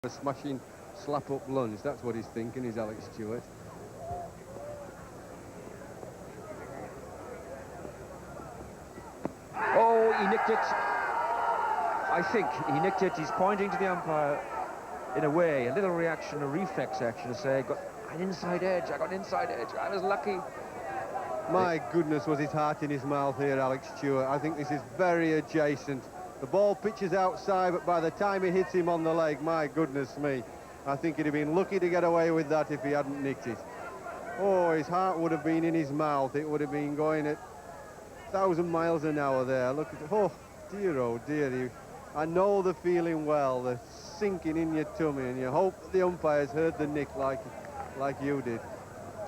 A smashing slap-up lunge, that's what he's thinking, is Alec Stewart. Oh, he nicked it. I think he nicked it. He's pointing to the umpire in a way, a little reaction, a reflex action to say, got an inside edge, I got an inside edge, I was lucky. My goodness, was his heart in his mouth here, Alec Stewart. I think this is very adjacent. The ball pitches outside, but by the time it hits him on the leg, my goodness me, I think he'd have been lucky to get away with that if he hadn't nicked it. Oh, his heart would have been in his mouth. It would have been going at 1,000 miles an hour there. Look at it. Oh dear. I know the feeling well, the sinking in your tummy, and you hope the umpires heard the nick like you did.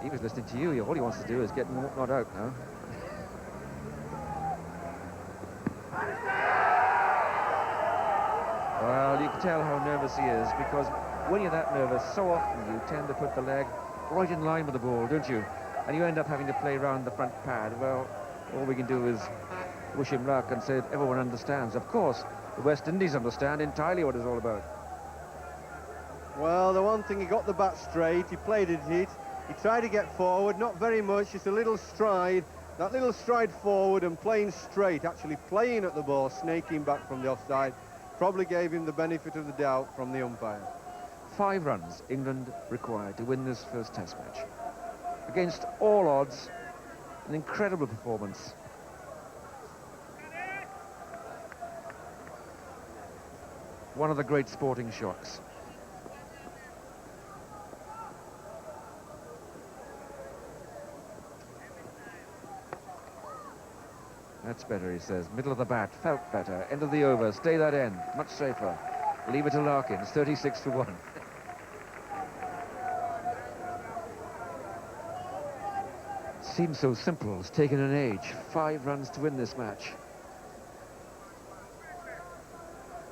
He was listening to you. All he wants to do is get not out now. Well, you can tell how nervous he is, because when you're that nervous, so often you tend to put the leg right in line with the ball, don't you? And you end up having to play around the front pad. Well, all we can do is wish him luck and say everyone understands. Of course, the West Indies understand entirely what it's all about. Well, the one thing, he got the bat straight, he played it, he tried to get forward, not very much, just a little stride. That little stride forward and playing straight, actually playing at the ball, snaking back from the offside, probably gave him the benefit of the doubt from the umpire. 5 runs England required to win this first Test match. Against all odds, an incredible performance. One of the great sporting shocks. That's better, he says. Middle of the bat, felt better. End of the over, stay that end, much safer. Leave it to Larkins, 36 for 1. Seems so simple, it's taken an age. 5 runs to win this match.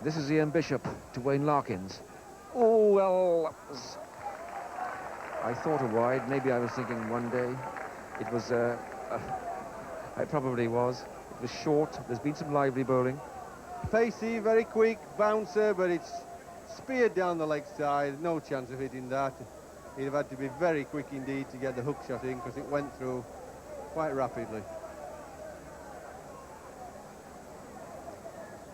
This is Ian Bishop to Wayne Larkins. Oh, well, I thought a wide. Maybe I was thinking one day. It was, I probably was. It was short. There's been some lively bowling. Pacey, very quick bouncer, but it's speared down the leg side. No chance of hitting that. He'd have had to be very quick indeed to get the hook shot in, because it went through quite rapidly.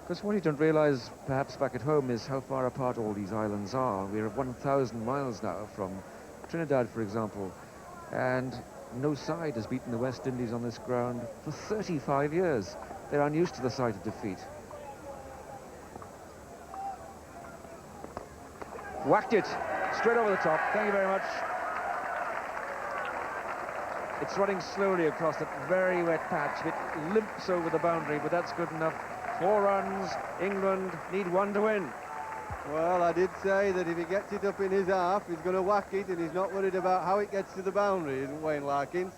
Because what you don't realise, perhaps back at home, is how far apart all these islands are. We're at 1,000 miles now from Trinidad, for example, and no side has beaten the West Indies on this ground for 35 years. They're unused to the sight of defeat. Whacked it straight over the top. Thank you very much. It's running slowly across that very wet patch. It limps over the boundary, but that's good enough. 4 runs. England need 1 to win. Well, I did say that if he gets it up in his half, he's going to whack it, and he's not worried about how it gets to the boundary, isn't Wayne Larkins?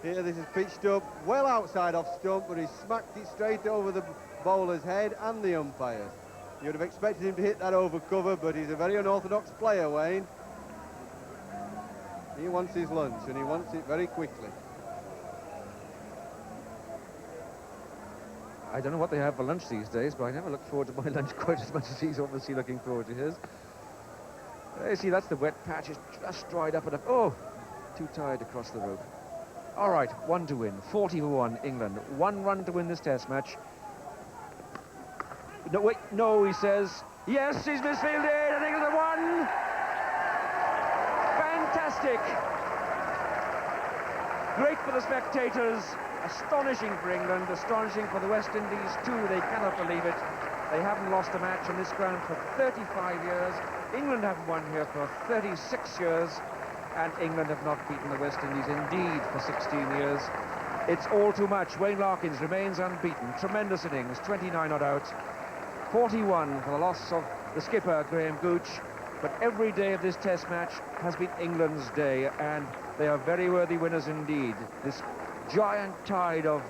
Here, this is pitched up well outside off stump, but he's smacked it straight over the bowler's head and the umpires. You'd have expected him to hit that over cover, but he's a very unorthodox player, Wayne. He wants his lunch, and he wants it very quickly. I don't know what they have for lunch these days, but I never look forward to my lunch quite as much as he's obviously looking forward to his. You see, that's the wet patch. It's just dried up enough. Oh, too tired to cross the rope. All right, 1 to win. 40 for 1, England. 1 run to win this Test match. No, wait, no, he says. Yes, he's misfielded, and England have won. Fantastic. Great for the spectators. Astonishing for England, astonishing for the West Indies too. They cannot believe it. They haven't lost a match on this ground for 35 years. England haven't won here for 36 years. And England have not beaten the West Indies, indeed, for 16 years. It's all too much. Wayne Larkins remains unbeaten. Tremendous innings, 29 not out. 41 for the loss of the skipper, Graham Gooch. But every day of this Test match has been England's day, and they are very worthy winners indeed. This giant tide of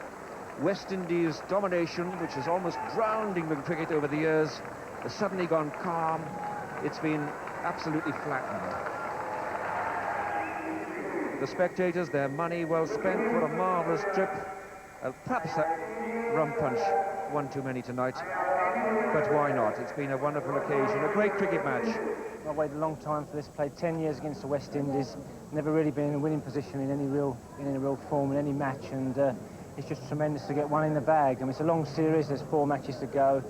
West Indies domination, which has almost drowned England cricket over the years, has suddenly gone calm. It's been absolutely flattened. The spectators, their money well spent for a marvellous trip. Perhaps that rum punch, one too many tonight. but why not? It's been a wonderful occasion, a great cricket match. I waited a long time for this. Played 10 years against the West Indies. Never really been in a winning position in any real form in any match, and it's just tremendous to get one in the bag. I mean, it's a long series. There's 4 matches to go,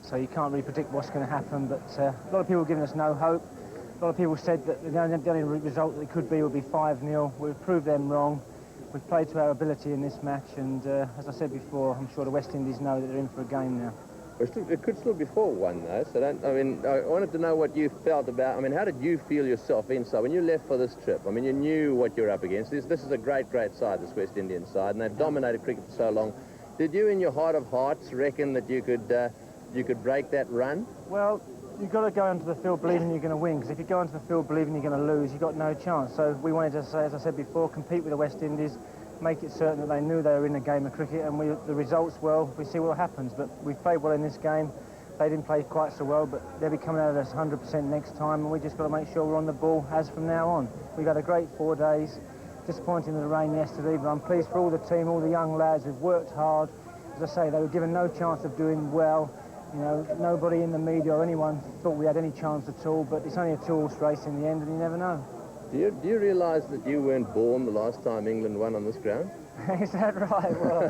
so you can't really predict what's going to happen. But a lot of people have given us no hope. A lot of people said that the only result that it could be would be 5-0. We've proved them wrong. We've played to our ability in this match, and as I said before, I'm sure the West Indies know that they're in for a game now. It could still be 4-1 though, so I wanted to know what you felt about, how did you feel yourself inside when you left for this trip? You knew what you're up against. This is a great side, this West Indian side, and they've dominated cricket for so long. Did you, in your heart of hearts, reckon that you could break that run? Well, you've got to go onto the field believing you're going to win, because if you go onto the field believing you're going to lose, you've got no chance. So we wanted to say, as I said before, compete with the West Indies, make it certain that they knew they were in a game of cricket, and the results, well, we see what happens. But we played well in this game. They didn't play quite so well, but they'll be coming out of this 100% next time, and we just got to make sure we're on the ball as from now on. We've had a great 4 days. Disappointing in the rain yesterday, but I'm pleased for all the team, all the young lads who've worked hard. As I say, they were given no chance of doing well. You know, nobody in the media or anyone thought we had any chance at all, but it's only a 2-horse race in the end, and you never know. Do you realise that you weren't born the last time England won on this ground? Is that right? Well,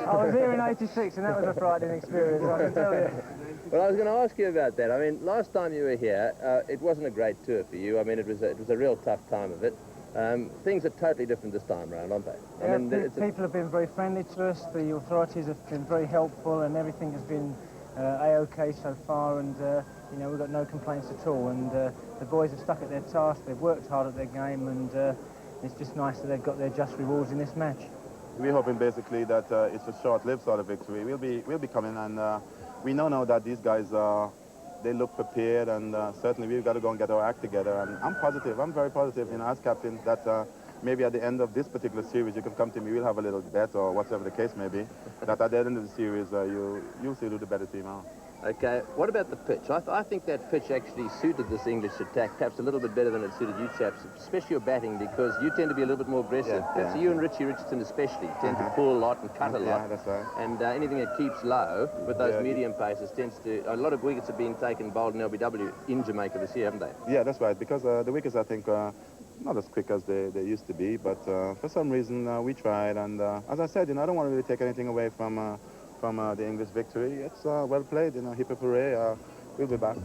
I was here in '86, and that was a frightening experience, I can tell you. Well, I was going to ask you about that. Last time you were here, it wasn't a great tour for you. It was a real tough time of it. Things are totally different this time round, aren't they? Yeah, people have been very friendly to us. The authorities have been very helpful, and everything has been A-OK so far, and you know, we've got no complaints at all, and the boys have stuck at their task, they've worked hard at their game, and it's just nice that they've got their just rewards in this match. We're hoping basically that it's a short-lived sort of victory. We'll be coming, and we know now that these guys they look prepared, and certainly we've got to go and get our act together. And I'm positive, I'm very positive, you know, as captain, that maybe at the end of this particular series you can come to me, we'll have a little bet or whatever the case may be, that at the end of the series you'll see who the better team are. Okay, what about the pitch? I think that pitch actually suited this English attack perhaps a little bit better than it suited you chaps, especially your batting, because you tend to be a little bit more aggressive. Yeah. So you and Richie Richardson especially tend to pull a lot and cut a lot. Yeah, that's right. And anything that keeps low with those medium paces tends to... A lot of wickets have been taken bowled in LBW in Jamaica this year, haven't they? Yeah, that's right, because the wickets, I think, not as quick as they used to be, but for some reason we tried, and as I said, you know, I don't want to really take anything away from the English victory. It's well played, you know, hip hip hooray. We'll be back.